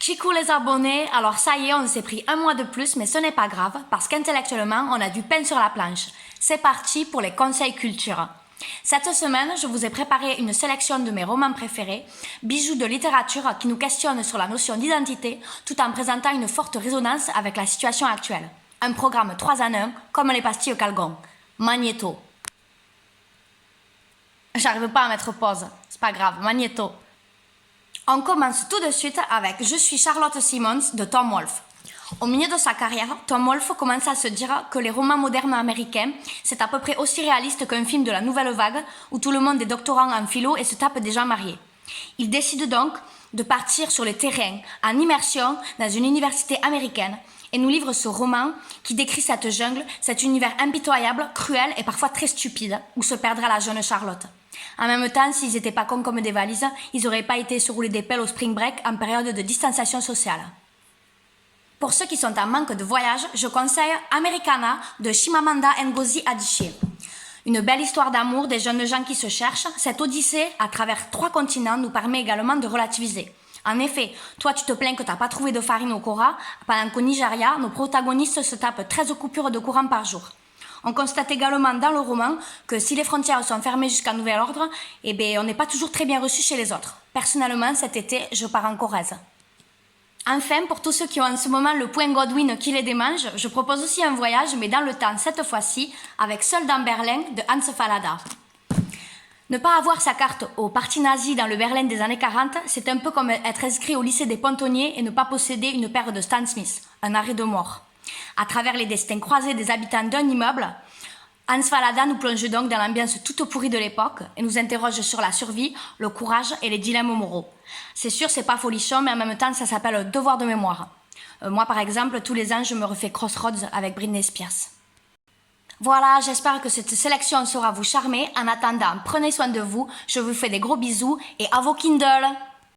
Coucou les abonnés, alors ça y est, on s'est pris un mois de plus, mais ce n'est pas grave, parce qu'intellectuellement, on a du pain sur la planche. C'est parti pour les conseils culture. Cette semaine, je vous ai préparé une sélection de mes romans préférés, bijoux de littérature qui nous questionnent sur la notion d'identité, tout en présentant une forte résonance avec la situation actuelle. Un programme 3 en 1, comme les pastilles au Calgon. Magnéto. J'arrive pas à mettre pause, c'est pas grave, Magnéto. On commence tout de suite avec Je suis Charlotte Simmons de Tom Wolfe. Au milieu de sa carrière, Tom Wolfe commence à se dire que les romans modernes américains, c'est à peu près aussi réaliste qu'un film de la nouvelle vague où tout le monde est doctorant en philo et se tape des gens mariés. Il décide donc de partir sur le terrain, en immersion dans une université américaine, et nous livre ce roman qui décrit cette jungle, cet univers impitoyable, cruel et parfois très stupide, où se perdra la jeune Charlotte. En même temps, s'ils n'étaient pas cons comme des valises, ils n'auraient pas été se rouler des pelles au spring break en période de distanciation sociale. Pour ceux qui sont en manque de voyage, je conseille Americana de Chimamanda Ngozi Adichie. Une belle histoire d'amour des jeunes gens qui se cherchent, cette odyssée à travers 3 continents nous permet également de relativiser. En effet, toi tu te plains que tu n'as pas trouvé de farine au Cora, pendant qu'au Nigeria, nos protagonistes se tapent 13 coupures de courant par jour. On constate également dans le roman que si les frontières sont fermées jusqu'à nouvel ordre, on n'est pas toujours très bien reçu chez les autres. Personnellement, cet été, je pars en Corrèze. Enfin, pour tous ceux qui ont en ce moment le point Godwin qui les démange, je propose aussi un voyage, mais dans le temps, cette fois-ci, avec Seul dans Berlin de Hans Fallada. Ne pas avoir sa carte au parti nazi dans le Berlin des années 40, c'est un peu comme être inscrit au lycée des pontonniers et ne pas posséder une paire de Stan Smith, un arrêt de mort. À travers les destins croisés des habitants d'un immeuble, Hans Fallada nous plonge donc dans l'ambiance toute pourrie de l'époque et nous interroge sur la survie, le courage et les dilemmes moraux. C'est sûr, c'est pas folichon, mais en même temps, ça s'appelle devoir de mémoire. Moi, par exemple, tous les ans, je me refais Crossroads avec Britney Spears. Voilà, j'espère que cette sélection saura vous charmer. En attendant, prenez soin de vous, je vous fais des gros bisous et à vos Kindle!